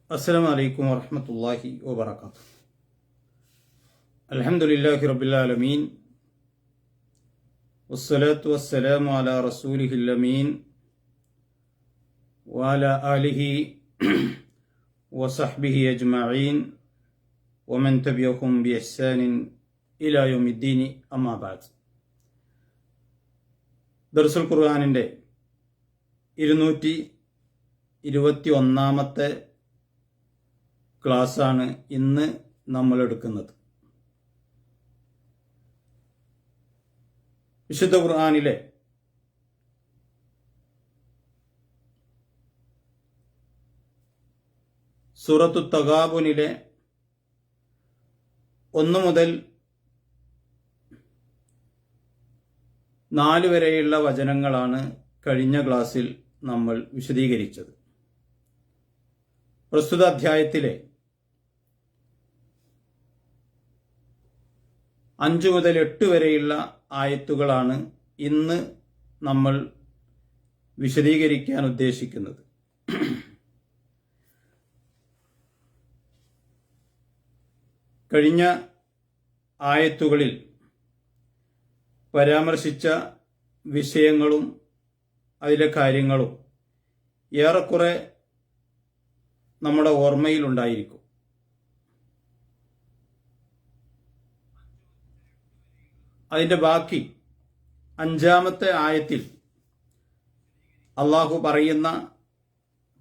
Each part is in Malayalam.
السلام عليكم ورحمة الله وبركاته. الحمد لله رب العالمين والصلاة والسلام على رسوله الأمين وعلى آله وصحبه أجمعين ومن تبعهم بإحسان إلى يوم الدين أما بعد. ദർസുൽ ഖുർആനിൻ്റെ 221-ാമത്തെ ക്ലാസ്സാണ് ഇന്ന് നമ്മൾ എടുക്കുന്നത്. വിശുദ്ധ ഖുർആനിലെ സൂറത്തു തഗാബുനിലെ 1 മുതൽ 4 വരെയുള്ള വചനങ്ങളാണ് കഴിഞ്ഞ ക്ലാസ്സിൽ നമ്മൾ വിശദീകരിച്ചത്. പ്രസ്തുത അധ്യായത്തിലെ 5 മുതൽ 8 വരെയുള്ള ആയത്തുകളാണ് ഇന്ന് നമ്മൾ വിശദീകരിക്കാൻ ഉദ്ദേശിക്കുന്നത്. കഴിഞ്ഞ ആയത്തുകളിൽ പരാമർശിച്ച വിഷയങ്ങളും അതിലെ കാര്യങ്ങളും ഏറെക്കുറെ നമ്മുടെ ഓർമ്മയിലുണ്ടായിരിക്കും. അതിൻ്റെ ബാക്കി 5-ാമത്തെ ആയത്തിൽ അള്ളാഹു പറയുന്ന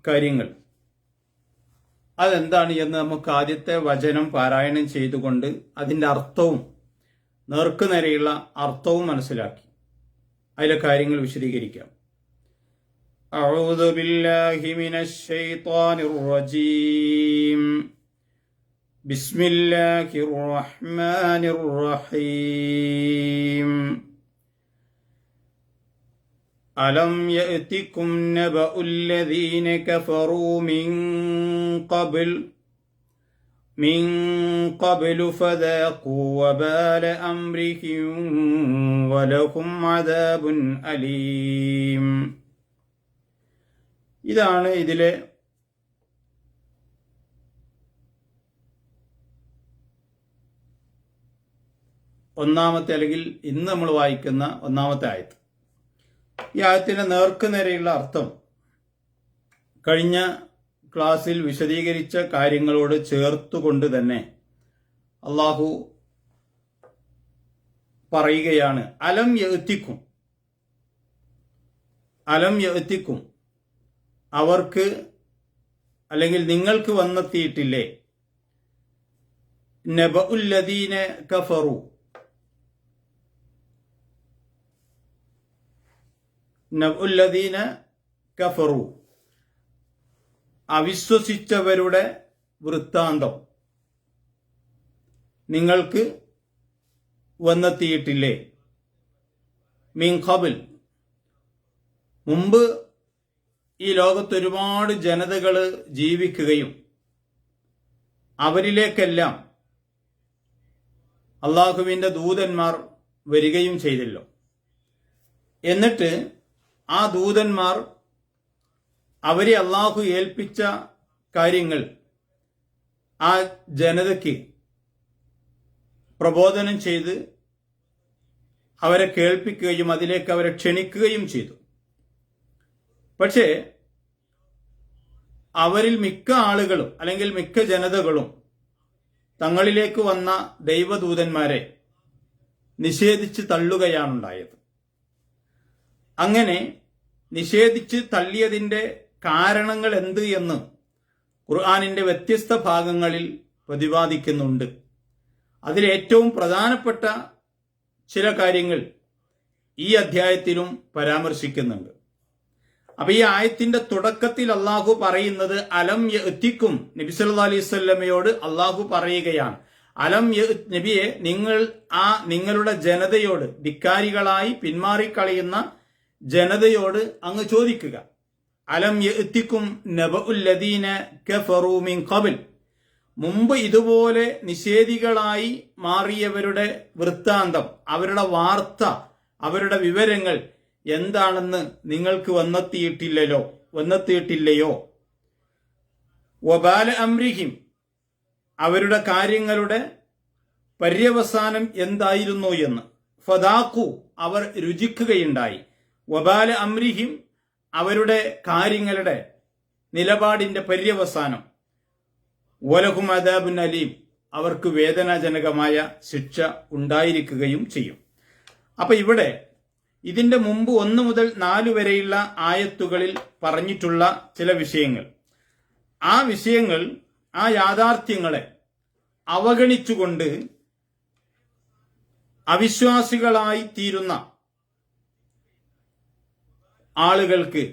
കാര്യങ്ങൾ അതെന്താണ് എന്ന് നമുക്ക് ആദ്യത്തെ വചനം പാരായണം ചെയ്തുകൊണ്ട് അതിൻ്റെ അർത്ഥവും നേർക്കുനേരെയുള്ള അർത്ഥവും മനസ്സിലാക്കി അതിലെ കാര്യങ്ങൾ വിശദീകരിക്കാം. അഊദു ബില്ലാഹി മിനശ് ശൈത്വാനിർ റജീം. ബിസ്മില്ലാഹിർ റഹ്മാനിർ റഹീം. അലം യഅതികും നബഉൽ ലദീന കഫറൂ മിൻ ഖബ്ലു ഫദാഖൂ വബാല അംരിഹിം വലഹും അദാബുൻ അലീം. ഇതാണ് ഇതിലെ ഒന്നാമത്തെ, അല്ലെങ്കിൽ ഇന്ന് നമ്മൾ വായിക്കുന്ന 1-ാമത്തെ ആയത്ത്. ഈ ആയത്തിന്റെ നേർക്കുനേരെയുള്ള അർത്ഥം കഴിഞ്ഞ ക്ലാസ്സിൽ വിശദീകരിച്ച കാര്യങ്ങളോട് ചേർത്തുകൊണ്ട് തന്നെ അള്ളാഹു പറയുകയാണ്, അലം യഅതികും അവർക്ക് അല്ലെങ്കിൽ നിങ്ങൾക്ക് വന്നെത്തിയിട്ടില്ലേ, നബഉൽ ലദീന കഫറു അവിശ്വസിച്ചവരുടെ വൃത്താന്തം നിങ്ങൾക്ക് വന്നെത്തിയിട്ടില്ലേ. മിൻ ഖബ്ൽ മുമ്പ് ഈ ലോകത്ത് ഒരുപാട് ജനതകൾ ജീവിക്കുകയും അവരിലേക്കെല്ലാം അള്ളാഹുവിൻ്റെ ദൂതന്മാർ വരികയും ചെയ്തല്ലോ. എന്നിട്ട് ആ ദൂതന്മാർ അവരെ അള്ളാഹു ഏൽപ്പിച്ച കാര്യങ്ങൾ ആ ജനതയ്ക്ക് പ്രബോധനം ചെയ്ത് അവരെ കേൾപ്പിക്കുകയും അതിലേക്ക് അവരെ ക്ഷണിക്കുകയും ചെയ്തു. പക്ഷേ അവരിൽ മിക്ക ആളുകളും അല്ലെങ്കിൽ മിക്ക ജനതകളും തങ്ങളിലേക്ക് വന്ന ദൈവദൂതന്മാരെ നിഷേധിച്ച് തള്ളുകയാണുണ്ടായത്. അങ്ങനെ നിഷേധിച്ച് തള്ളിയതിൻ്റെ കാരണങ്ങൾ എന്ത് എന്ന് ഖുർആനിന്റെ വ്യത്യസ്ത ഭാഗങ്ങളിൽ പ്രതിപാദിക്കുന്നുണ്ട്. അതിലേറ്റവും പ്രധാനപ്പെട്ട ചില കാര്യങ്ങൾ ഈ അധ്യായത്തിലും പരാമർശിക്കുന്നുണ്ട്. അപ്പൊ ഈ ആയത്തിന്റെ തുടക്കത്തിൽ അള്ളാഹു പറയുന്നത് അലം യഅതികും, നബി സല്ലല്ലാഹു അലൈഹി വസല്ലമയോട് അള്ളാഹു പറയുകയാണ്, അലം നബിയെ നിങ്ങളുടെ ജനതയോട്, ധിക്കാരികളായി പിന്മാറിക്കളയുന്ന ജനതയോട് അങ്ങ് ചോദിക്കുക, അലം യഅതികും നബഉൽ ലദീന കഫറൂ മിൻ ഖബ്ൽ, മുമ്പ് ഇതുപോലെ നിഷേധികളായി മാറിയവരുടെ വൃത്താന്തം, അവരുടെ വാർത്ത, അവരുടെ വിവരങ്ങൾ എന്താണെന്ന് നിങ്ങൾക്ക് വന്നെത്തിയിട്ടില്ലയോ. വബാല അംരിഹിം, അവരുടെ കാര്യങ്ങളുടെ പര്യവസാനം എന്തായിരുന്നു എന്ന്. ഫദാഖു, അവർ രുചിക്കുകയുണ്ടായി. വബാല അംരിഹിം, അവരുടെ കാര്യങ്ങളുടെ നിലപാടിന്റെ പര്യവസാനം. വലഹും അദാബുൻ അലീം, അവർക്ക് വേദനാജനകമായ ശിക്ഷ ഉണ്ടായിരിക്കുകയും ചെയ്യും. അപ്പൊ ഇവിടെ ഇതിന്റെ മുമ്പ് 1 മുതൽ 4 വരെയുള്ള ആയത്തുകളിൽ പറഞ്ഞിട്ടുള്ള ചില വിഷയങ്ങൾ, ആ വിഷയങ്ങൾ, ആ യാഥാർത്ഥ്യങ്ങളെ അവഗണിച്ചുകൊണ്ട് അവിശ്വാസികളായി തീരുന്ന ആളുകൾക്ക്,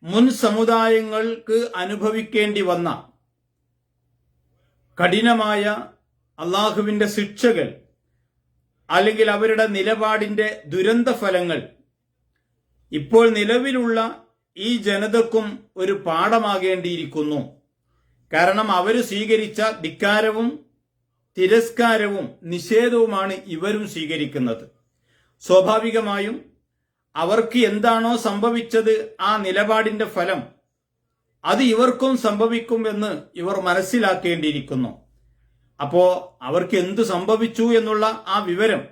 മുൻ സമുദായങ്ങൾക്ക് അനുഭവിക്കേണ്ടി വന്ന കഠിനമായ അള്ളാഹുവിന്റെ ശിക്ഷകൾ, അല്ലെങ്കിൽ അവരുടെ നിലപാടിന്റെ ദുരന്ത ഫലങ്ങൾ ഇപ്പോൾ നിലവിലുള്ള ഈ ജനതക്കും ഒരു പാഠമാകേണ്ടിയിരിക്കുന്നു. കാരണം അവർ സ്വീകരിച്ച ധിക്കാരവും തിരസ്കാരവും നിഷേധവുമാണ് ഇവരും സ്വീകരിക്കുന്നത്. സ്വാഭാവികമായും അവർക്ക് എന്താണോ സംഭവിച്ചത്, ആ നിലപാടിന്റെ ഫലം അത് ഇവർക്കും സംഭവിക്കും എന്ന് ഇവർ മനസ്സിലാക്കേണ്ടിയിരിക്കുന്നു. അപ്പോ അവർക്ക് എന്തു സംഭവിച്ചു എന്നുള്ള ആ വിവരം,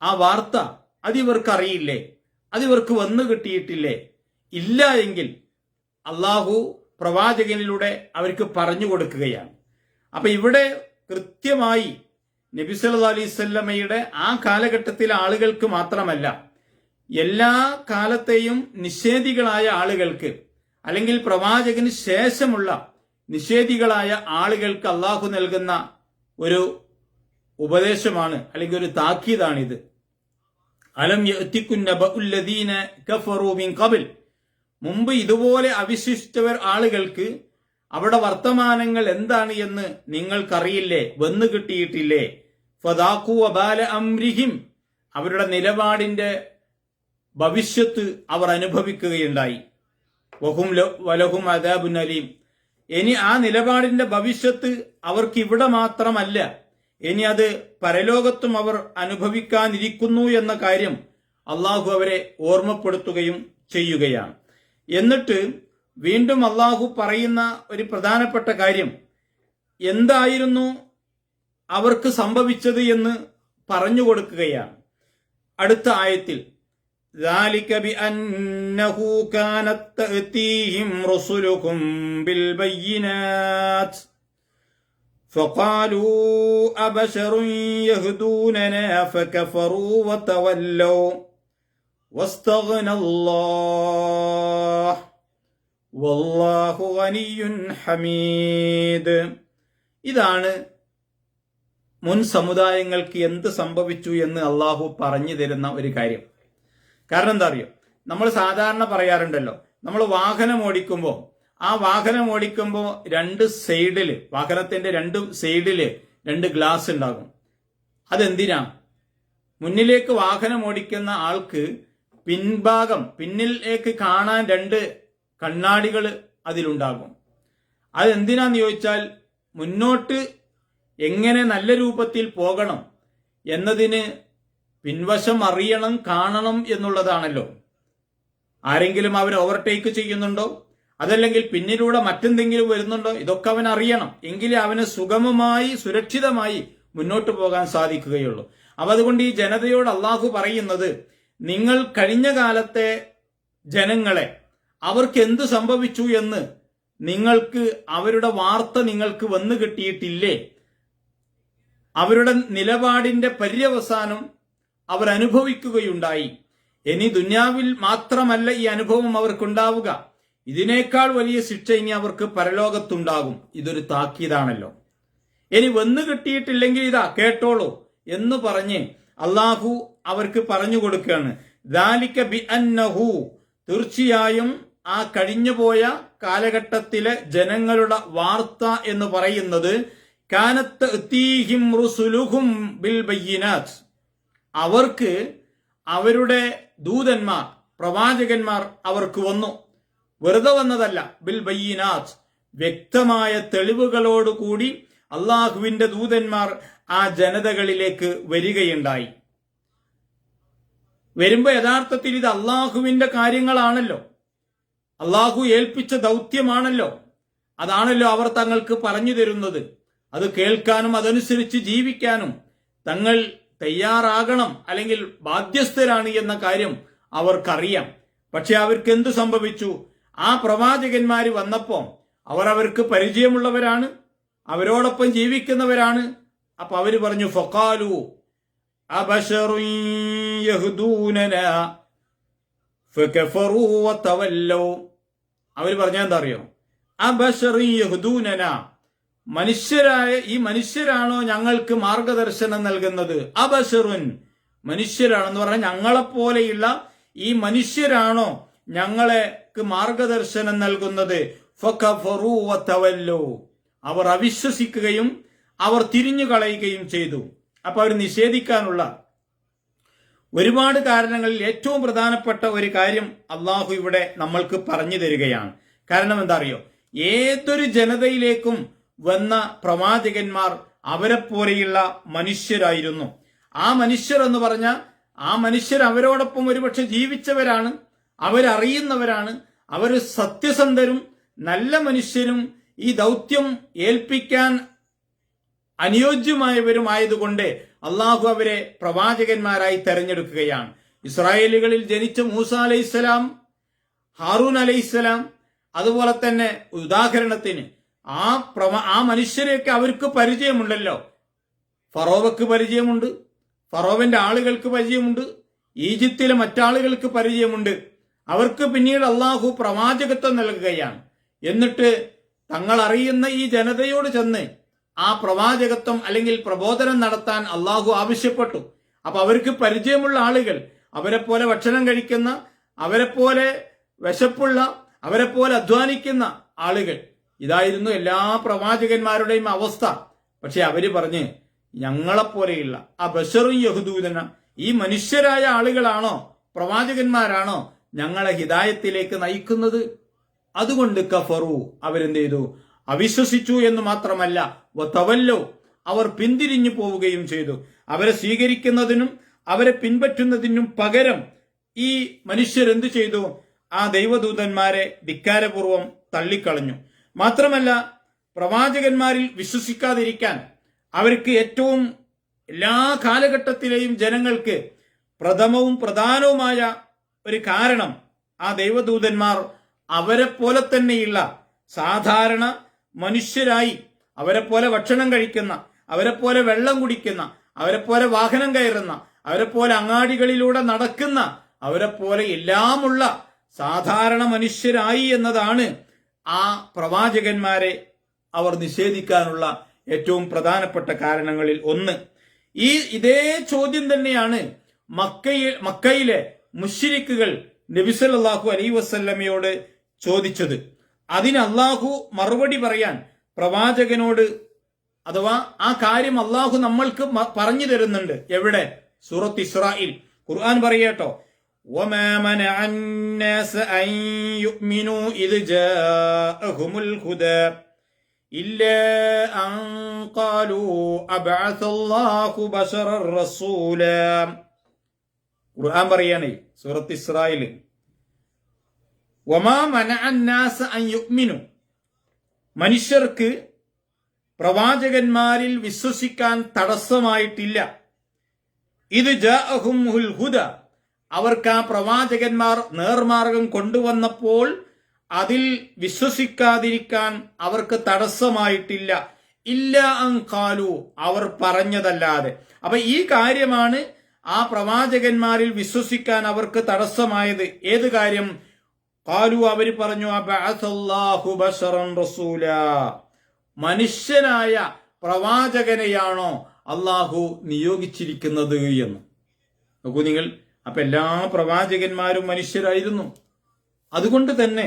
ആ വാർത്ത അതിവർക്കറിയില്ലേ? അതിവർക്ക് വന്നു കിട്ടിയിട്ടില്ലേ? ഇല്ല എങ്കിൽ അള്ളാഹു പ്രവാചകനിലൂടെ അവർക്ക് പറഞ്ഞു കൊടുക്കുകയാണ്. അപ്പൊ ഇവിടെ കൃത്യമായി നബി സല്ലല്ലാഹു അലൈഹി വസല്ലമയുടെ ആ കാലഘട്ടത്തിലെ ആളുകൾക്ക് മാത്രമല്ല, എല്ലാ കാലത്തെയും നിഷേധികളായ ആളുകൾക്ക്, അല്ലെങ്കിൽ പ്രവാചകന് ശേഷമുള്ള നിഷേധികളായ ആളുകൾക്ക് അള്ളാഹു നൽകുന്ന ഒരു ഉപദേശമാണ്, അല്ലെങ്കിൽ ഒരു താക്കീതാണിത്. അലം യഅതികുൻ നബഉല്ലദീന കഫറൂ മിൻ ഖബൽ, മുമ്പ് ഇതുപോലെ അവിശ്വസിച്ചവർ ആളുകൾക്ക് അവിടെ വർത്തമാനങ്ങൾ എന്താണ് എന്ന് നിങ്ങൾക്കറിയില്ലേ? വന്നു കിട്ടിയിട്ടില്ലേ? ഫദാഖു വബാല അംരിഹിം, അവരുടെ നിലപാടിന്റെ ഭവിഷ്യത്ത് അവർ അനുഭവിക്കുകയുണ്ടായി. വലഹും അദാബുൻ അലീം, ഇനി ആ നിലപാടിന്റെ ഭവിഷ്യത്ത് അവർക്ക് ഇവിടെ മാത്രമല്ല, ഇനി അത് പരലോകത്തും അവർ അനുഭവിക്കാനിരിക്കുന്നു എന്ന കാര്യം അള്ളാഹു അവരെ ഓർമ്മപ്പെടുത്തുകയും ചെയ്യുകയാണ്. എന്നിട്ട് വീണ്ടും അള്ളാഹു പറയുന്ന ഒരു പ്രധാനപ്പെട്ട കാര്യം, എന്തായിരുന്നു അവർക്ക് സംഭവിച്ചത് എന്ന് പറഞ്ഞു കൊടുക്കുകയാണ്. അടുത്ത ആയത്തിൽ ذلك بأنه كانت تأتيهم رسلهم بالبينات فقالوا أبشر يهدوننا فكفروا وتولوا واستغنى الله والله غني حميد. ഇതാണ് മുൻ സമുദായങ്ങൾക്ക് എന്ത് സംഭവിച്ചു എന്ന് അള്ളാഹു പറഞ്ഞു തരുന്ന ഒരു കാര്യം. കാരണം എന്താ അറിയോ, നമ്മൾ സാധാരണ പറയാറുണ്ടല്ലോ, നമ്മൾ വാഹനം ഓടിക്കുമ്പോൾ രണ്ട് സൈഡില്, വാഹനത്തിന്റെ 2 സൈഡില് 2 ഗ്ലാസ് ഉണ്ടാകും. അതെന്തിനാ? മുന്നിലേക്ക് വാഹനം ഓടിക്കുന്ന ആൾക്ക് പിന്നിലേക്ക് കാണാൻ 2 കണ്ണാടികൾ അതിലുണ്ടാകും. അതെന്തിനാന്ന് ചോദിച്ചാൽ, മുന്നോട്ട് എങ്ങനെ നല്ല രൂപത്തിൽ പോകണം എന്നതിന് പിൻവശം അറിയണം, കാണണം എന്നുള്ളതാണല്ലോ. ആരെങ്കിലും അവൻ ഓവർടേക്ക് ചെയ്യുന്നുണ്ടോ, അതല്ലെങ്കിൽ പിന്നിലൂടെ മറ്റെന്തെങ്കിലും വരുന്നുണ്ടോ, ഇതൊക്കെ അവൻ അറിയണം. എങ്കിലേ അവന് സുഗമമായി സുരക്ഷിതമായി മുന്നോട്ട് പോകാൻ സാധിക്കുകയുള്ളൂ. അപ്പൊ അതുകൊണ്ട് ഈ ജനതയോട് അള്ളാഹു പറയുന്നത്, നിങ്ങൾ കഴിഞ്ഞ കാലത്തെ ജനങ്ങളെ, അവർക്ക് എന്ത് സംഭവിച്ചു എന്ന് നിങ്ങൾക്ക് അവരുടെ വാർത്ത നിങ്ങൾക്ക് വന്നു കിട്ടിയിട്ടില്ലേ? അവരുടെ നിലപാടിന്റെ പര്യവസാനം അവർ അനുഭവിക്കുകയുണ്ടായി. ഇനി ദുന്യാവിൽ മാത്രമല്ല ഈ അനുഭവം അവർക്കുണ്ടാവുക, ഇതിനേക്കാൾ വലിയ ശിക്ഷ ഇനി അവർക്ക് പരലോകത്തുണ്ടാകും. ഇതൊരു താക്കീതാണല്ലോ. ഇനി വന്നു കിട്ടിയിട്ടില്ലെങ്കിൽ ഇതാ കേട്ടോളൂ എന്ന് പറഞ്ഞ് അള്ളാഹു അവർക്ക് പറഞ്ഞു കൊടുക്കുകയാണ്. ദാലിക ബിഅന്നഹു, തീർച്ചയായും ആ കഴിഞ്ഞുപോയ കാലഘട്ടത്തിലെ ജനങ്ങളുടെ വാർത്ത എന്ന് പറയുന്നത്, കാനത്ത് തഅതീഹിം റുസുലുഹും ബിൽ ബയ്യിനാത്ത്, അവർക്ക് അവരുടെ ദൂതന്മാർ, പ്രവാചകന്മാർ അവർക്ക് വന്നു. വെറുതെ വന്നതല്ല, ബിൽ ബയ്യിനാത്ത്, വ്യക്തമായ തെളിവുകളോടുകൂടി അള്ളാഹുവിന്റെ ദൂതന്മാർ ആ ജനതകളിലേക്ക് വരികയുണ്ടായി. വരുമ്പോ യഥാർത്ഥത്തിൽ ഇത് അള്ളാഹുവിന്റെ കാര്യങ്ങളാണല്ലോ, അള്ളാഹു ഏൽപ്പിച്ച ദൗത്യമാണല്ലോ. അതാണല്ലോ അവർ തങ്ങൾക്ക് പറഞ്ഞു തരുന്നത്. അത് കേൾക്കാനും അതനുസരിച്ച് ജീവിക്കാനും തങ്ങൾ തയ്യാറാകണം, അല്ലെങ്കിൽ ബാധ്യസ്ഥരാണ് എന്ന കാര്യം അവർക്കറിയാം. പക്ഷെ അവർക്ക് എന്തു സംഭവിച്ചു? ആ പ്രവാചകന്മാര് വന്നപ്പോ അവർക്ക് പരിചയമുള്ളവരാണ്, അവരോടൊപ്പം ജീവിക്കുന്നവരാണ്. അപ്പൊ അവര് പറഞ്ഞു ഫഖാലു അബശറുൻ യഹ്ദൂനനാ ഫകഫറൂ വതവല്ലൂ. അവര് പറഞ്ഞാൽ എന്താ അറിയോ? അബശറുൻ യഹ്ദൂനനാ, ഈ മനുഷ്യരാണോ ഞങ്ങൾക്ക് മാർഗദർശനം നൽകുന്നത്? അബശറുൻ, മനുഷ്യരാണെന്ന് പറഞ്ഞാൽ ഞങ്ങളെപ്പോലെയുള്ള ഈ മനുഷ്യരാണോ ഞങ്ങൾക്ക് മാർഗദർശനം നൽകുന്നത്? ഫകഫറൂ വതവല്ലൂ, അവർ അവിശ്വസിക്കുകയും അവർ തിരിഞ്ഞു കളയുകയും ചെയ്തു. അപ്പൊ അവർ നിഷേധിക്കാനുള്ള ഒരുപാട് കാരണങ്ങളിൽ ഏറ്റവും പ്രധാനപ്പെട്ട ഒരു കാര്യം അള്ളാഹു ഇവിടെ നമ്മൾക്ക് പറഞ്ഞു തരികയാണ്. കാരണം എന്താ അറിയോ? ഏതൊരു ജനതയിലേക്കും വന്ന പ്രവാചകന്മാർ അവരെ പോലെയുള്ള മനുഷ്യരായിരുന്നു. ആ മനുഷ്യർ എന്ന് പറഞ്ഞാൽ ആ മനുഷ്യർ അവരോടൊപ്പം ഒരുപക്ഷെ ജീവിച്ചവരാണ്, അവരറിയുന്നവരാണ്, അവർ സത്യസന്ധരും നല്ല മനുഷ്യരും ഈ ദൗത്യം ഏൽപ്പിക്കാൻ അനുയോജ്യമായവരുമായതുകൊണ്ട് അള്ളാഹു അവരെ പ്രവാചകന്മാരായി തെരഞ്ഞെടുക്കുകയാണ്. ഇസ്രായേലുകളിൽ ജനിച്ച മൂസ അലൈഹിസ്സലാം, ഹാറൂൻ അലൈഹിസ്സലാം, അതുപോലെ തന്നെ ഉദാഹരണത്തിന് ആ മനുഷ്യരെയൊക്കെ അവർക്ക് പരിചയമുണ്ടല്ലോ. ഫറോവക്ക് പരിചയമുണ്ട്, ഫറോവന്റെ ആളുകൾക്ക് പരിചയമുണ്ട്, ഈജിപ്തിലെ മറ്റാളുകൾക്ക് പരിചയമുണ്ട്. അവർക്ക് പിന്നീട് അള്ളാഹു പ്രവാചകത്വം നൽകുകയാണ്. എന്നിട്ട് തങ്ങൾ അറിയുന്ന ഈ ജനതയോട് ചെന്ന് ആ പ്രവാചകത്വം അല്ലെങ്കിൽ പ്രബോധനം നടത്താൻ അള്ളാഹു ആവശ്യപ്പെട്ടു. അപ്പൊ അവർക്ക് പരിചയമുള്ള ആളുകൾ, അവരെ പോലെ ഭക്ഷണം കഴിക്കുന്ന, അവരെ പോലെ വിശപ്പുള്ള, അവരെ പോലെ അധ്വാനിക്കുന്ന ആളുകൾ, ഇതായിരുന്നു എല്ലാ പ്രവാചകന്മാരുടെയും അവസ്ഥ. പക്ഷെ അവര് പറഞ്ഞ് ഞങ്ങളെപ്പോലെയുള്ള ആ ബശറുൻ യഹ്ദൂന, ഈ മനുഷ്യരായ ആളുകളാണോ, പ്രവാചകന്മാരാണോ ഞങ്ങളെ ഹിദായത്തിലേക്ക് നയിക്കുന്നത്? അതുകൊണ്ട് കഫറു, അവരെന്ത് ചെയ്തു? അവിശ്വസിച്ചു എന്ന് മാത്രമല്ല വതവല്ലൂ, അവർ പിന്തിരിഞ്ഞു പോവുകയും ചെയ്തു. അവരെ സ്വീകരിക്കുന്നതിനും അവരെ പിൻപറ്റുന്നതിനും പകരം ഈ മനുഷ്യരെന്തു ചെയ്തു? ആ ദൈവദൂതന്മാരെ ധിക്കാരപൂർവം തള്ളിക്കളഞ്ഞു. മാത്രമല്ല പ്രവാചകന്മാരിൽ വിശ്വസിക്കാതിരിക്കാൻ അവർക്ക് ഏറ്റവും എല്ലാ കാലഘട്ടത്തിലെയും ജനങ്ങൾക്ക് പ്രഥമവും പ്രധാനവുമായ ഒരു കാരണം ആ ദൈവദൂതന്മാർ അവരെ പോലെ തന്നെയുള്ള സാധാരണ മനുഷ്യരായി, അവരെ പോലെ ഭക്ഷണം കഴിക്കുന്ന, അവരെ പോലെ വെള്ളം കുടിക്കുന്ന, അവരെ പോലെ വാഹനം കയറുന്ന, അവരെ പോലെ അങ്ങാടികളിലൂടെ നടക്കുന്ന, അവരെ പോലെ എല്ലാമുള്ള സാധാരണ മനുഷ്യരായി എന്നതാണ് ആ പ്രവാചകന്മാരെ അവർ നിഷേധിക്കാനുള്ള ഏറ്റവും പ്രധാനപ്പെട്ട കാരണങ്ങളിൽ ഒന്ന്. ഇതേ ചോദ്യം തന്നെയാണ് മക്കയിലെ മുശ്രിക്കുകൾ നബി സല്ലല്ലാഹു അലൈഹി വസല്ലമയോട് ചോദിച്ചത്. അതിന് അള്ളാഹു മറുപടി പറയാൻ പ്രവാചകനോട്, അഥവാ ആ കാര്യം അള്ളാഹു നമ്മൾക്ക് പറഞ്ഞു തരുന്നുണ്ട്. എവിടെ? സൂറത്ത് ഇസ്രായിൽ. ഖുർആൻ പറയാട്ടോ, وَمَا مَنَعَ النَّاسَ أَن يُؤْمِنُوا إِذْ جَاءَهُمُ الْهُدَى إِلَّا أَن قَالُوا أَبْعَثَ اللَّهُ بَشَرًا رَّسُولًا. ഖുർആൻ പറയാണ് സൂറത്ത് ഇസ്രായിൽ, വമാ മനഅ النَّاسَ أَن يُؤْمِنُوا, മനുഷ്യർക്ക് പ്രവാചകന്മാരിൽ വിശ്വസിക്കാൻ തടസ്സമായിട്ടില്ല. ഇത് ജാഅഹുമുൽ ഹുദ, അവർക്ക് ആ പ്രവാചകന്മാർ നേർമാർഗം കൊണ്ടുവന്നപ്പോൾ അതിൽ വിശ്വസിക്കാതിരിക്കാൻ അവർക്ക് തടസ്സമായിട്ടില്ല. ഇല്ല അൻ ഖാലു, അവർ പറഞ്ഞതല്ലാതെ. അപ്പൊ ഈ കാര്യമാണ് ആ പ്രവാചകന്മാരിൽ വിശ്വസിക്കാൻ അവർക്ക് തടസ്സമായത്. ഏത് കാര്യം? ഖാലു, അവര് പറഞ്ഞു അബഅസല്ലാഹു ബശറൻ റസൂലാ, മനുഷ്യനായ പ്രവാചകനെയാണോ അള്ളാഹു നിയോഗിച്ചിരിക്കുന്നത് എന്ന്. നോക്കൂ നിങ്ങൾ, അപ്പൊ എല്ലാ പ്രവാചകന്മാരും മനുഷ്യരായിരുന്നു. അതുകൊണ്ട് തന്നെ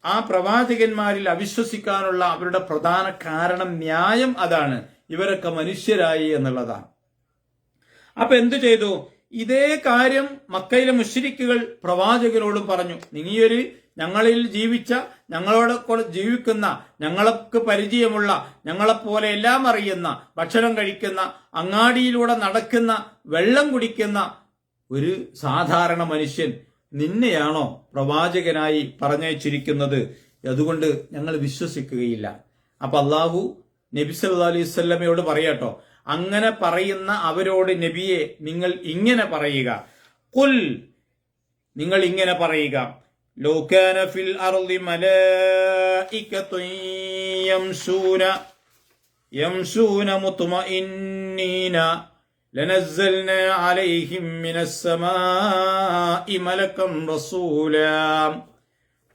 ആ പ്രവാചകന്മാരിൽ അവിശ്വസിക്കാനുള്ള അവരുടെ പ്രധാന കാരണം, ന്യായം അതാണ്, ഇവരൊക്കെ മനുഷ്യരായി എന്നുള്ളതാണ്. അപ്പൊ എന്തു ചെയ്തു? ഇതേ കാര്യം മക്കയിലെ മുശ്രിക്കുകൾ പ്രവാചകനോടും പറഞ്ഞു. നീയൊരു ഞങ്ങളിൽ ജീവിച്ച, ഞങ്ങളോട് ജീവിക്കുന്ന, ഞങ്ങൾക്ക് പരിചയമുള്ള, ഞങ്ങളെപ്പോലെ എല്ലാം അറിയുന്ന, ഭക്ഷണം കഴിക്കുന്ന, അങ്ങാടിയിലൂടെ നടക്കുന്ന, വെള്ളം കുടിക്കുന്ന ഒരു സാധാരണ മനുഷ്യൻ, നിന്നെയാണോ പ്രവാചകനായി പറഞ്ഞയച്ചിരിക്കുന്നത് അതുകൊണ്ട് ഞങ്ങൾ വിശ്വസിക്കുകയില്ല. അപ്പൊ അള്ളാഹു നബി സല്ലല്ലാഹു അലൈഹി വസല്ലമയോട് പറയാട്ടോ, അങ്ങനെ പറയുന്ന അവരോട് നബിയെ നിങ്ങൾ ഇങ്ങനെ പറയുക, ഖുൽ, നിങ്ങൾ ഇങ്ങനെ പറയുക, ലൗ കാന ഫിൽ അർളി മലായികത്തുൻ യംശൂന മുത്മഇന്നീന ലനസ്സൽനാ അലൈഹിം മിനസ് സമാഇ മലകം റസൂലാ.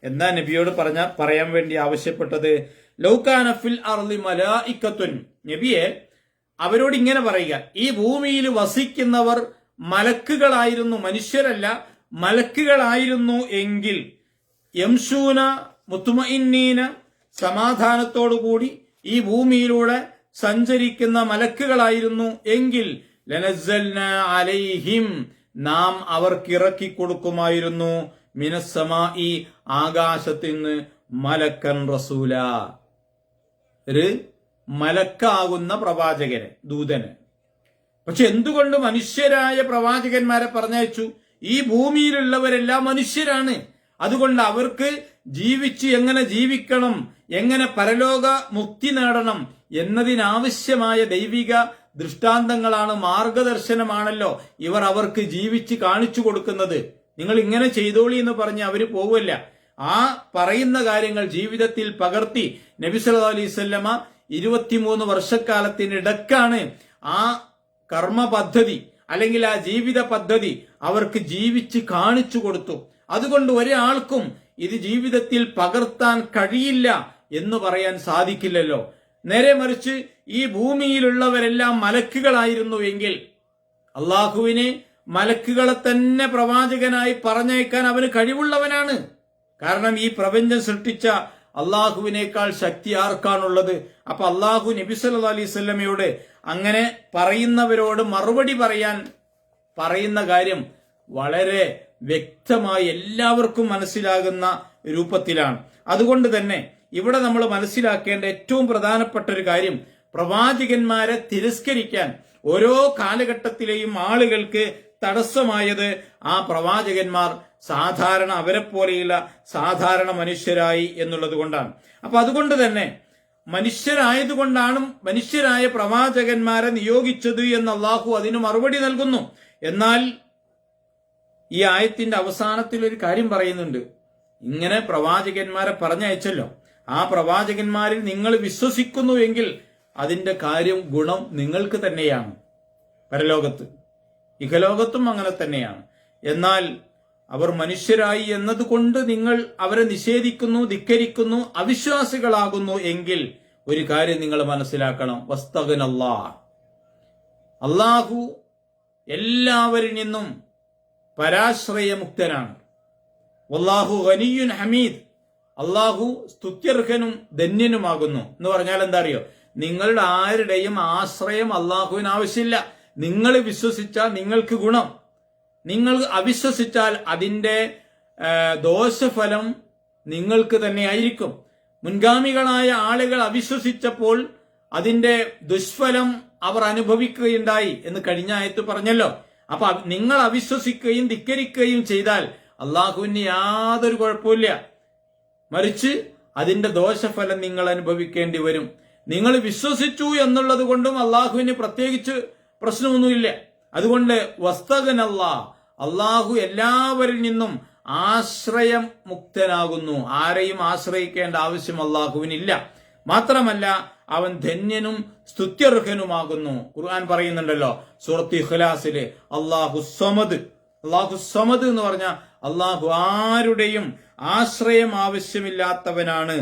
എന്താ നബിയോട് പറയാൻ വേണ്ടി ആവശ്യപ്പെട്ടത്? ലൗ കാന ഫിൽ അർളി മലായികത്തുൻ, നബിയെ അവരോട് ഇങ്ങനെ പറയുക, ഈ ഭൂമിയിൽ വസിക്കുന്നവർ മലക്കുകളായിരുന്നു, മനുഷ്യരല്ല മലക്കുകളായിരുന്നു എങ്കിൽ, യംശൂന മുത്മഇന്നീന, സമാധാനത്തോടുകൂടി ഈ ഭൂമിയിലൂടെ സഞ്ചരിക്കുന്ന മലക്കുകളായിരുന്നു എങ്കിൽ, ലനസ്സൽനാ അലൈഹിം, നാം അവർക്ക് ഇറക്കി കൊടുക്കുമായിരുന്നു, മിനസ്സമായി, ആകാശത്തിൽ നിന്ന്, മലക്കൻ റസൂല, ഒരു മലക്കാകുന്ന പ്രവാചകന്, ദൂതന്. പക്ഷെ എന്തുകൊണ്ട് മനുഷ്യരായ പ്രവാചകന്മാരെ പറഞ്ഞയച്ചു? ഈ ഭൂമിയിലുള്ളവരെല്ലാം മനുഷ്യരാണ്. അതുകൊണ്ട് അവർക്ക് ജീവിച്ച് എങ്ങനെ ജീവിക്കണം, എങ്ങനെ പരലോക മുക്തി നേടണം എന്നതിനാവശ്യമായ ദൈവിക ദൃഷ്ടാന്തങ്ങളാണ്, മാർഗദർശനമാണല്ലോ ഇവർ അവർക്ക് ജീവിച്ച് കാണിച്ചു കൊടുക്കുന്നത്. നിങ്ങൾ ഇങ്ങനെ ചെയ്തോളി എന്ന് പറഞ്ഞ് അവര് പോവല്ല. ആ പറയുന്ന കാര്യങ്ങൾ ജീവിതത്തിൽ പകർത്തി നബി സല്ലല്ലാഹു അലൈഹി വസല്ലമ 23 വർഷക്കാലത്തിനിടക്കാണ് ആ കർമ്മ പദ്ധതി അല്ലെങ്കിൽ ആ ജീവിത പദ്ധതി അവർക്ക് ജീവിച്ച് കാണിച്ചു കൊടുത്തു. അതുകൊണ്ട് ഒരാൾക്കും ഇത് ജീവിതത്തിൽ പകർത്താൻ കഴിയില്ല എന്ന് പറയാൻ സാധിക്കില്ലല്ലോ. നേരെ മറിച്ച് ഈ ഭൂമിയിലുള്ളവരെല്ലാം മലക്കുകളായിരുന്നു എങ്കിൽ അള്ളാഹുവിനെ മലക്കുകളെ തന്നെ പ്രവാചകനായി പറഞ്ഞയക്കാൻ അവന് കഴിവുള്ളവനാണ്. കാരണം ഈ പ്രപഞ്ചം സൃഷ്ടിച്ച അള്ളാഹുവിനേക്കാൾ ശക്തി ആർക്കാണുള്ളത്? അപ്പൊ അള്ളാഹു നബി സല്ലല്ലാഹു അലൈഹി വസല്ലമയോട് അങ്ങനെ പറയുന്നവരോട് മറുപടി പറയാൻ പറയുന്ന കാര്യം വളരെ വ്യക്തമായി എല്ലാവർക്കും മനസ്സിലാകുന്ന രൂപത്തിലാണ്. അതുകൊണ്ട് തന്നെ ഇവിടെ നമ്മൾ മനസ്സിലാക്കേണ്ട ഏറ്റവും പ്രധാനപ്പെട്ട ഒരു കാര്യം, പ്രവാചകന്മാരെ തിരസ്കരിക്കാൻ ഓരോ കാലഘട്ടത്തിലെയും ആളുകൾക്ക് തടസ്സമായത് ആ പ്രവാചകന്മാർ സാധാരണ അവരെ പോലെയുള്ള സാധാരണ മനുഷ്യരായി എന്നുള്ളത് കൊണ്ടാണ്. അപ്പൊ അതുകൊണ്ട് തന്നെ മനുഷ്യരായതുകൊണ്ടാണ് മനുഷ്യരായ പ്രവാചകന്മാരെ നിയോഗിച്ചത് എന്ന് അള്ളാഹു അതിന് മറുപടി നൽകുന്നു. എന്നാൽ ഈ ആയത്തിന്റെ അവസാനത്തിൽ ഒരു കാര്യം പറയുന്നുണ്ട്. ഇങ്ങനെ പ്രവാചകന്മാരെ പറഞ്ഞയച്ചല്ലോ, ആ പ്രവാചകന്മാരിൽ നിങ്ങൾ വിശ്വസിക്കുന്നു എങ്കിൽ അതിന്റെ കാര്യം ഗുണം നിങ്ങൾക്ക് തന്നെയാണ്, പരലോകത്ത് ഇഹലോകത്തും അങ്ങനെ തന്നെയാണ്. എന്നാൽ അവർ മനുഷ്യരായി എന്നതുകൊണ്ട് നിങ്ങൾ അവരെ നിഷേധിക്കുന്നു, ധിക്കരിക്കുന്നു, അവിശ്വാസികളാകുന്നു എങ്കിൽ ഒരു കാര്യം നിങ്ങൾ മനസ്സിലാക്കണം, വസ്തഗ്നല്ലാഹ്, അള്ളാഹു എല്ലാവരിൽ നിന്നും പരാശ്രയമുക്തനാണ്. വല്ലാഹു ഗനിയ്യുൻ ഹമീദ്, അള്ളാഹു സ്തുത്യർഹനും ധന്യനുമാകുന്നു. എന്ന് പറഞ്ഞാൽ എന്താ അറിയോ? നിങ്ങളുടെ ആരുടെയും ആശ്രയം അള്ളാഹുവിന് ആവശ്യമില്ല. നിങ്ങൾ വിശ്വസിച്ചാൽ നിങ്ങൾക്ക് ഗുണം, നിങ്ങൾ അവിശ്വസിച്ചാൽ അതിന്റെ ദോഷഫലം നിങ്ങൾക്ക് തന്നെ ആയിരിക്കും. മുൻഗാമികളായ ആളുകൾ അവിശ്വസിച്ചപ്പോൾ അതിന്റെ ദുഷ്ഫലം അവർ അനുഭവിക്കുകയുണ്ടായി എന്ന് കഴിഞ്ഞ ആയത്ത് പറഞ്ഞല്ലോ. അപ്പൊ നിങ്ങൾ അവിശ്വസിക്കുകയും ധിക്കരിക്കുകയും ചെയ്താൽ അള്ളാഹുവിന് യാതൊരു കുഴപ്പമില്ല, മറിച്ച് അതിന്റെ ദോഷഫലം നിങ്ങൾ അനുഭവിക്കേണ്ടി വരും. നിങ്ങൾ വിശ്വസിച്ചു എന്നുള്ളത് കൊണ്ടും അള്ളാഹുവിന് പ്രത്യേകിച്ച് പ്രശ്നമൊന്നുമില്ല. അതുകൊണ്ട് വസ്തഗ്നല്ലാഹ്, അള്ളാഹു എല്ലാവരിൽ നിന്നും ആശ്രയം മുക്തനാകുന്നു. ആരെയും ആശ്രയിക്കേണ്ട ആവശ്യം അള്ളാഹുവിനില്ല. മാത്രമല്ല അവൻ ധന്യനും സ്തുത്യർഹനുമാകുന്നു. ഖുർആൻ പറയുന്നുണ്ടല്ലോ സൂറത്ത് ഇഖ്ലാസില്, അള്ളാഹു സമദ്. അള്ളാഹു സമദ് എന്ന് പറഞ്ഞാൽ അള്ളാഹു ആരുടെയും ആശ്രയം ആവശ്യമില്ലാത്തവനാണ്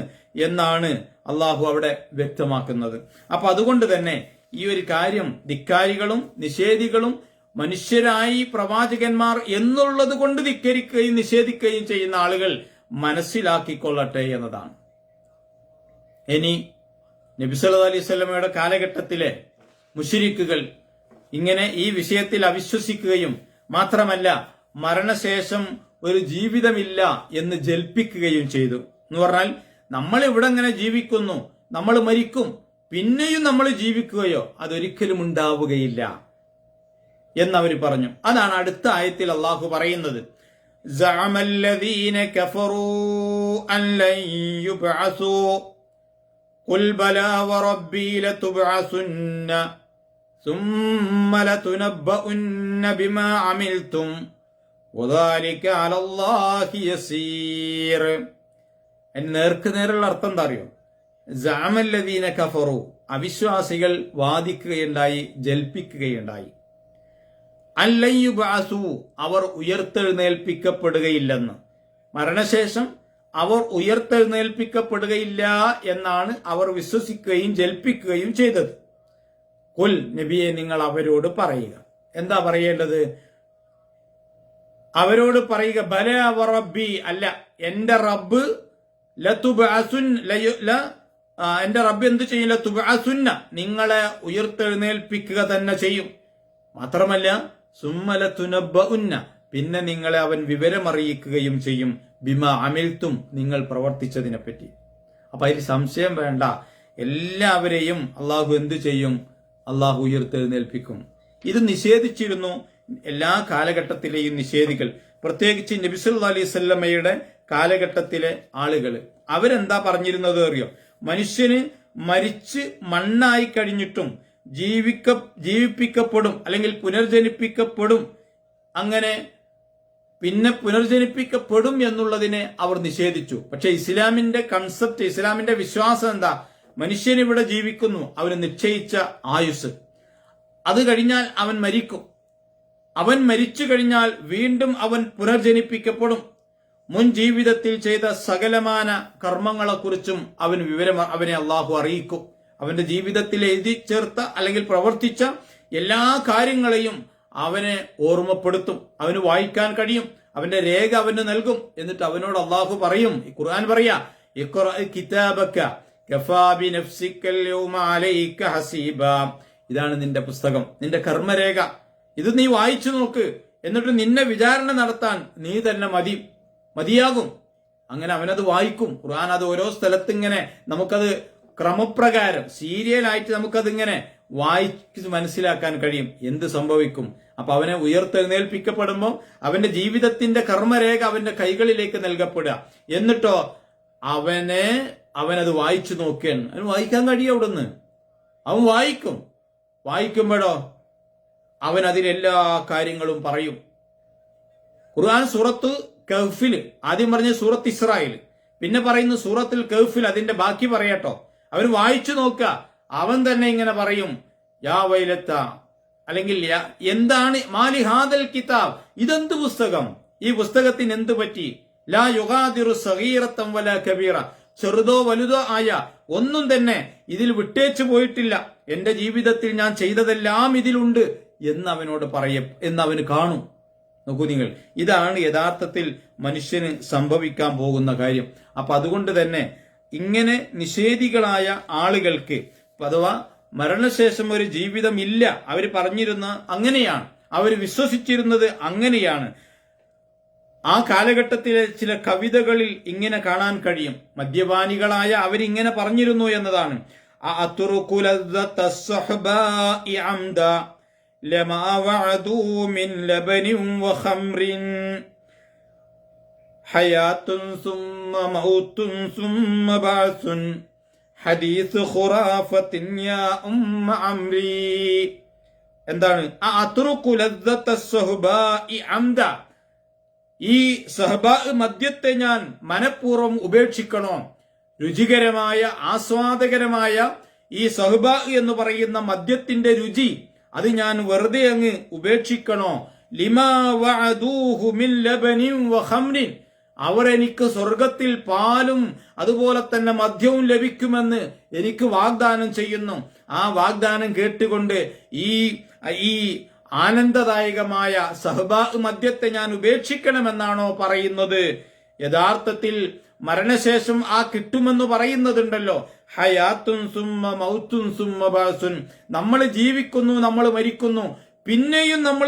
എന്നാണ് അള്ളാഹു അവിടെ വ്യക്തമാക്കുന്നത്. അപ്പൊ അതുകൊണ്ട് തന്നെ ഈ ഒരു കാര്യം ധിക്കാരികളും നിഷേധികളും മനുഷ്യരായി പ്രവാചകന്മാർ എന്നുള്ളത് കൊണ്ട് ധിക്കരിക്കുകയും നിഷേധിക്കുകയും ചെയ്യുന്ന ആളുകൾ മനസ്സിലാക്കിക്കൊള്ളട്ടെ എന്നതാണ്. ഇനി നബി സല്ലല്ലാഹു അലൈഹി വസല്ലമയുടെ കാലഘട്ടത്തിലെ മുശ്രിക്കുകൾ ഇങ്ങനെ ഈ വിഷയത്തിൽ അവിശ്വസിക്കുകയും മാത്രമല്ല മരണശേഷം ഒരു ജീവിതമില്ല എന്ന് ജൽപ്പിക്കുകയും ചെയ്തു. എന്ന് പറഞ്ഞാൽ നമ്മൾ ഇവിടെ ഇങ്ങനെ ജീവിക്കുന്നു, നമ്മൾ മരിക്കും, പിന്നെയും നമ്മൾ ജീവിക്കുകയോ അതൊരിക്കലും ഉണ്ടാവുകയില്ല എന്നവർ പറഞ്ഞു. അതാണ് അടുത്ത ആയത്തിൽ അള്ളാഹു പറയുന്നത്, زعم الذين كفروا أن لن يبعثوا قل بلى وربي لتبعثن ثم لتنبؤن بما عملتم وذلك على الله يسير. നേർക്ക് നേരുള്ള അർത്ഥം എന്താ അറിയോ? സഅമല്ലദീന കഫറു, അവിശ്വാസികൾ വാദിക്കുകയുണ്ടായി, ജൽപ്പിക്കുകയുണ്ടായി. അല്ലൻ യുബ്അസു, അവർ ഉയർത്തെഴുന്നേൽപ്പിക്കപ്പെടുകയില്ലെന്ന്. മരണശേഷം അവർ ഉയർത്തെഴുന്നേൽപ്പിക്കപ്പെടുകയില്ല എന്നാണ് അവർ വിശ്വസിക്കുകയും ജൽപ്പിക്കുകയും ചെയ്തത്. ഖുൽ, നബിയെ നിങ്ങൾ അവരോട് പറയുക. എന്താ പറയേണ്ടത്? അവരോട് പറയുക, ബലാ വറബ്ബി, അല്ല, എന്റെ റബ്ബ് എന്റെ റബ്ബ് എന്ത് ചെയ്യും? ലതുബ്അസുന്ന, നിങ്ങളെ ഉയർത്തെഴുന്നേൽപ്പിക്കുക തന്നെ ചെയ്യും. മാത്രമല്ല സുമ്മലതുനബ്ബഉന്ന, പിന്നെ നിങ്ങളെ അവൻ വിവരമറിയിക്കുകയും ചെയ്യും. ബിമാ അമിൽത്തും, നിങ്ങൾ പ്രവർത്തിച്ചതിനെ പറ്റി. അപ്പൊ അതിൽ സംശയം വേണ്ട. എല്ലാവരെയും അള്ളാഹു എന്തു ചെയ്യും? അള്ളാഹു ഉയർത്തെഴുന്നേൽപ്പിക്കും. ഇത് നിഷേധിച്ചിരുന്നു എല്ലാ കാലഘട്ടത്തിലെയും നിഷേധികൾ, പ്രത്യേകിച്ച് നബി സല്ലല്ലാഹു അലൈഹി വസല്ലമയുടെ കാലഘട്ടത്തിലെ ആളുകൾ. അവരെന്താ പറഞ്ഞിരുന്നത് അറിയോ? മനുഷ്യന് മരിച്ച് മണ്ണായി കഴിഞ്ഞിട്ടും ജീവിപ്പിക്കപ്പെടും, അല്ലെങ്കിൽ പുനർജനിപ്പിക്കപ്പെടും, അങ്ങനെ പിന്നെ പുനർജനിപ്പിക്കപ്പെടും എന്നുള്ളതിനെ അവർ നിഷേധിച്ചു. പക്ഷെ ഇസ്ലാമിന്റെ കൺസെപ്റ്റ്, ഇസ്ലാമിന്റെ വിശ്വാസം എന്താ? മനുഷ്യൻ ഇവിടെ ജീവിക്കുന്നു, അവന് നിശ്ചയിച്ച ആയുസ്, അത് കഴിഞ്ഞാൽ അവൻ മരിക്കും. അവൻ മരിച്ചു കഴിഞ്ഞാൽ വീണ്ടും അവൻ പുനർജനിപ്പിക്കപ്പെടും. മുൻ ജീവിതത്തിൽ ചെയ്ത സകലമാന കർമ്മങ്ങളെക്കുറിച്ചും അവനെ അള്ളാഹു അറിയിക്കും. അവന്റെ ജീവിതത്തിൽ എഴുതി ചേർത്ത അല്ലെങ്കിൽ പ്രവർത്തിച്ച എല്ലാ കാര്യങ്ങളെയും അവനെ ഓർമ്മപ്പെടുത്തും. അവന് വായിക്കാൻ കഴിയും. അവന്റെ രേഖ അവന് നൽകും. എന്നിട്ട് അവനോട് അള്ളാഹു പറയും, ഖുർആൻ പറയാ, ഇഖ്റ കിതാബക കഫാ ബിനഫ്സിക അൽയൗമ അലൈക ഹസീബാ, ഇതാണ് നിന്റെ പുസ്തകം, നിന്റെ കർമ്മരേഖ, ഇത് നീ വായിച്ചു നോക്ക്, എന്നിട്ട് നിന്നെ വിചാരണ നടത്താൻ നീ തന്നെ മതിയാകും. അങ്ങനെ അവനത് വായിക്കും. ഖുർആൻ അത് ഓരോ സ്ഥലത്ത് ഇങ്ങനെ നമുക്കത് ക്രമപ്രകാരം സീരിയലായിട്ട് നമുക്കതിങ്ങനെ വായിച്ച് മനസ്സിലാക്കാൻ കഴിയും എന്ത് സംഭവിക്കും. അപ്പൊ അവനെ ഉയർത്തെഴുന്നേൽപ്പിക്കപ്പെടുമ്പോൾ അവന്റെ ജീവിതത്തിന്റെ കർമ്മരേഖ അവന്റെ കൈകളിലേക്ക് നൽകപ്പെടുക. എന്നിട്ടോ അവനത് വായിച്ചു നോക്കുകയാണ്. അവന് വായിക്കാൻ കഴിയും. അവിടുന്ന് അവൻ വായിക്കുമ്പോഴോ അവൻ അതിലെല്ലാ കാര്യങ്ങളും പറയും. ഖുർആൻ സൂറത്ത് കഹ്ഫിൽ ആദ്യം പറഞ്ഞ സൂറത്ത് ഇസ്രായേൽ, പിന്നെ പറയുന്നു സൂറത്തുൽ കഹ്ഫിൽ അതിന്റെ ബാക്കി പറയട്ടോ. അവൻ വായിച്ചു നോക്കുക, അവൻ തന്നെ ഇങ്ങനെ പറയും, യാ വൈലത്ത, അല്ലെങ്കിൽ എന്താണ് മാലി ഹാദൽ കിതാബ്, ഇതെന്ത് പുസ്തകം, ഈ പുസ്തകത്തിന് എന്ത് പറ്റി? ലാ യുഗാദിറു സഗീറത്തൻ വലാ കബീറ, ചെറുതോ വലുതോ ആയ ഒന്നും തന്നെ ഇതിൽ വിട്ടേച്ചു പോയിട്ടില്ല. എന്റെ ജീവിതത്തിൽ ഞാൻ ചെയ്തതെല്ലാം ഇതിലുണ്ട് എന്ന് അവനോട് എന്ന് അവന് കാണും. നോക്കൂ നിങ്ങൾ, ഇതാണ് യഥാർത്ഥത്തിൽ മനുഷ്യന് സംഭവിക്കാൻ പോകുന്ന കാര്യം. അപ്പൊ അതുകൊണ്ട് തന്നെ ഇങ്ങനെ നിഷേധികളായ ആളുകൾക്ക് അഥവാ മരണശേഷം ഒരു ജീവിതം ഇല്ല, അവർ പറഞ്ഞിരുന്ന അങ്ങനെയാണ്, അവർ വിശ്വസിച്ചിരുന്നത് അങ്ങനെയാണ്. ആ കാലഘട്ടത്തിലെ ചില കവിതകളിൽ ഇങ്ങനെ കാണാൻ കഴിയും. മദ്യപാനികളായ അവരിങ്ങനെ പറഞ്ഞിരുന്നു എന്നതാണ്. لما وعدوا من لبن وخمر حياة ثم موت ثم بعث حديث خرافة يا عمري. എന്താണ് അത്റുഖു ലദ്ദത الصهباء عمدا, ഈ സഹബാ മദ്യത്തെ ഞാൻ മനഃപൂർവ്വം ഉപേക്ഷിക്കണോ? രുചികരമായ ആസ്വാദകരമായ ഈ സഹബാ എന്ന് പറയുന്ന മദ്യത്തിന്റെ രുചി അത് ഞാൻ വെറുതെ അങ്ങ് ഉപേക്ഷിക്കണോ? ലിമാ വഅദൂഹു മിൻ ലബനിൻ വഖംറിൻ, അവർ എനിക്ക് സ്വർഗത്തിൽ പാലും അതുപോലെ തന്നെ മദ്യവും ലഭിക്കുമെന്ന് എനിക്ക് വാഗ്ദാനം ചെയ്യുന്നു. ആ വാഗ്ദാനം കേട്ടുകൊണ്ട് ഈ ആനന്ദദായകമായ സഹബാ മദ്യത്തെ ഞാൻ ഉപേക്ഷിക്കണമെന്നാണോ പറയുന്നത്? യഥാർത്ഥത്തിൽ മരണശേഷം ആ കിട്ടുമെന്ന് പറയുന്നതുണ്ടല്ലോ, ഹയാത്തുൻ സുമ്മ മൗത്തുൻ സുമ്മ ബഅസുൻ, നമ്മൾ ജീവിക്കുന്നു, നമ്മൾ മരിക്കുന്നു, പിന്നെയും നമ്മൾ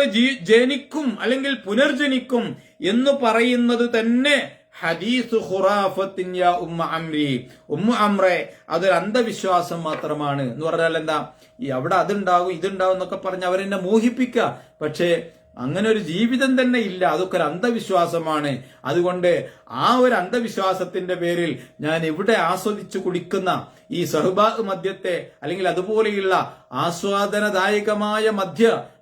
ജനിക്കും അല്ലെങ്കിൽ പുനർജനിക്കും എന്ന് പറയുന്നത് തന്നെ ഹദീസ് ഖുറാഫത്തിൻ യാ ഉമ്മ അമ്രെ, അതൊരു അന്ധവിശ്വാസം മാത്രമാണ് എന്ന് പറഞ്ഞാൽ എന്താ? ഈ അവിടെ അതുണ്ടാവും ഇതുണ്ടാവും എന്നൊക്കെ പറഞ്ഞ് അവരെന്നെ മോഹിപ്പിക്കുക. പക്ഷേ അങ്ങനെ ഒരു ജീവിതം തന്നെ ഇല്ല. അതൊക്കെ ഒരു അന്ധവിശ്വാസമാണ്. അതുകൊണ്ട് ആ ഒരു അന്ധവിശ്വാസത്തിന്റെ പേരിൽ ഞാൻ ഇവിടെ ആസ്വദിച്ചു കുടിക്കുന്ന ഈ സഹ്ബാ മദ്യത്തെ അല്ലെങ്കിൽ അതുപോലെയുള്ള ആസ്വാദനദായകമായ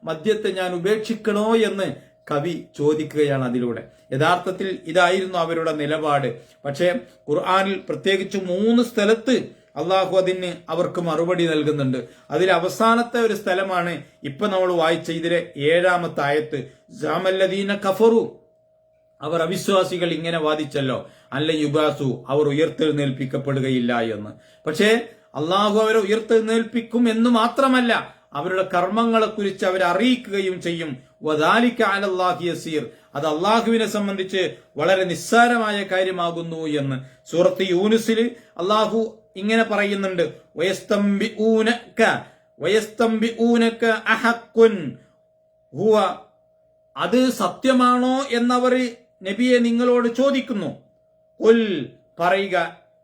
മദ്യത്തെ ഞാൻ ഉപേക്ഷിക്കണോ എന്ന് കവി ചോദിക്കുകയാണ് അതിലൂടെ. യഥാർത്ഥത്തിൽ ഇതായിരുന്നു അവരുടെ നിലപാട്. പക്ഷേ ഖുർആനിൽ പ്രത്യേകിച്ച് 3 സ്ഥലത്ത് അള്ളാഹു അതിന് അവർക്ക് മറുപടി നൽകുന്നുണ്ട്. അതിൽ അവസാനത്തെ ഒരു സ്ഥലമാണ് ഇപ്പൊ നമ്മൾ വായിച്ച ഇതിലെ 7-ാമത്തെ ആയത്ത്. ജാമല്ലദീന കഫറു, അവർ അവിശ്വാസികൾ ഇങ്ങനെ വാദിച്ചല്ലോ, അല്ല യുബാസു, അവർ ഉയർത്തെഴുന്നേൽപ്പിക്കപ്പെടുകയില്ല എന്ന്. പക്ഷേ അള്ളാഹു അവരെ ഉയർത്തെഴുന്നേൽപ്പിക്കും എന്ന് മാത്രമല്ല, അവരുടെ കർമ്മങ്ങളെ കുറിച്ച് അവരെ അറിയിക്കുകയും ചെയ്യും. വദാലിക അലല്ലാഹി യസീർ, അത് അള്ളാഹുവിനെ സംബന്ധിച്ച് വളരെ നിസ്സാരമായ കാര്യമാകുന്നു എന്ന് സൂറത്ത് യൂനുസിൽ അള്ളാഹു ഇങ്ങനെ പറയുന്നുണ്ട്. വയസ്തംബിഊനക അഹഖുൻ ഹുവ, അത് സത്യമാണോ എന്നവർ നബിയെ നിങ്ങളോട് ചോദിക്കുന്നു. ഖുൽ, പറയുക,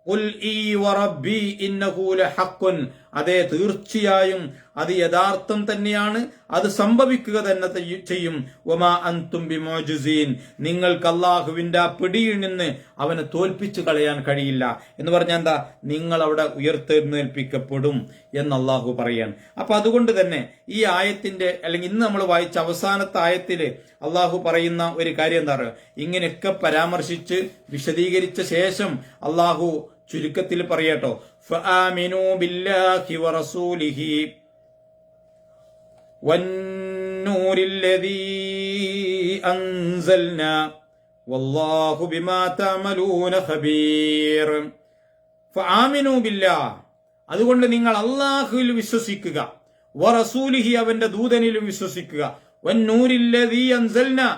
ഖുൽ ഈ വറബ്ബി ഇന്നഹു ലഹഖുൻ, അതെ തീർച്ചയായും അത് യഥാർത്ഥം തന്നെയാണ്, അത് സംഭവിക്കുക തന്നെ ചെയ്യും. വമാ അൻതും ബിമുഅ്ജിസീൻ, നിങ്ങൾക്ക് അല്ലാഹുവിന്റെ ആ പിടിയിൽ നിന്ന് അവനെ തോൽപ്പിച്ചു കളയാൻ കഴിയില്ല എന്ന് പറഞ്ഞാൽ എന്താ, നിങ്ങൾ അവിടെ ഉയർത്തെഴുന്നേൽപ്പിക്കപ്പെടും എന്ന് അല്ലാഹു പറയാണ്. അപ്പൊ അതുകൊണ്ട് തന്നെ ഈ ആയത്തിന്റെ അല്ലെങ്കിൽ ഇന്ന് നമ്മൾ വായിച്ച അവസാനത്തെ ആയത്തില് അല്ലാഹു പറയുന്ന ഒരു കാര്യം എന്താ പറയുക, ഇങ്ങനെയൊക്കെ പരാമർശിച്ച് വിശദീകരിച്ച ശേഷം അല്ലാഹു ചുരുക്കത്തിൽ പറയട്ടോ, ഫആമിനൂ ബില്ലാഹി വറസൂലിഹി വന്നൂരില്ലദീ അൻസൽനാ വല്ലാഹു ബിമാ തഅമലൂന ഖബീർ. ഫആമിനൂ ബില്ലാഹ്, അതുകൊണ്ട് നിങ്ങൾ അല്ലാഹുവിൽ വിശ്വസിക്കുക, വറസൂലിഹി, അവന്റെ ദൂതനിലും വിശ്വസിക്കുക, വന്നൂരില്ലദീ അൻസൽനാ,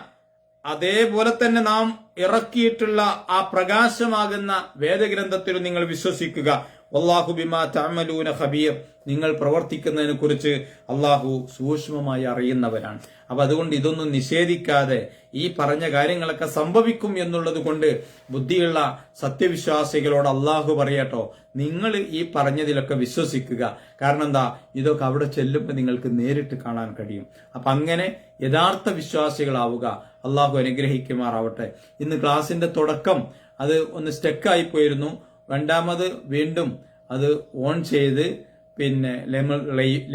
അതേപോലെ തന്നെ നാം ഇറക്കിയിട്ടുള്ള ആ പ്രകാശമാകുന്ന വേദഗ്രന്ഥത്തിൽ നിങ്ങൾ വിശ്വസിക്കുക. വല്ലാഹു ബിമാ തഅമലൂന ഖബീർ, നിങ്ങൾ പ്രവർത്തിക്കുന്നതിനെ കുറിച്ച് അള്ളാഹു സൂക്ഷ്മമായി അറിയുന്നവരാണ്. അപ്പൊ അതുകൊണ്ട് ഇതൊന്നും നിഷേധിക്കാതെ ഈ പറഞ്ഞ കാര്യങ്ങളൊക്കെ സംഭവിക്കും എന്നുള്ളത് കൊണ്ട് ബുദ്ധിയുള്ള സത്യവിശ്വാസികളോട് അള്ളാഹു പറയട്ടോ, നിങ്ങൾ ഈ പറഞ്ഞതിലൊക്കെ വിശ്വസിക്കുക. കാരണം എന്താ, ഇതൊക്കെ അവിടെ ചെല്ലുമ്പോൾ നിങ്ങൾക്ക് നേരിട്ട് കാണാൻ കഴിയും. അപ്പൊ അങ്ങനെ യഥാർത്ഥ വിശ്വാസികളാവുക. അള്ളാഹു അനുഗ്രഹിക്കുമാറാവട്ടെ. ഇന്ന് ക്ലാസിന്റെ തുടക്കം അത് ഒന്ന് സ്റ്റക്കായി പോയിരുന്നു. രണ്ടാമത് വീണ്ടും അത് ഓൺ ചെയ്ത് പിന്നെ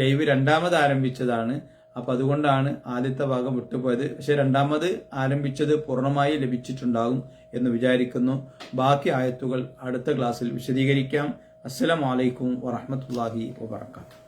ലൈവ് രണ്ടാമത് ആരംഭിച്ചതാണ്. അപ്പൊ അതുകൊണ്ടാണ് ആദ്യത്തെ ഭാഗം വിട്ടുപോയത്. പക്ഷെ രണ്ടാമത് ആരംഭിച്ചത് പൂർണ്ണമായി ലഭിച്ചിട്ടുണ്ടാകും എന്ന് വിചാരിക്കുന്നു. ബാക്കി ആയത്തുകൾ അടുത്ത ക്ലാസ്സിൽ വിശദീകരിക്കാം. അസ്സലാമു അലൈക്കും വറഹ്മത്തുള്ളാഹി വബറകാതുഹു.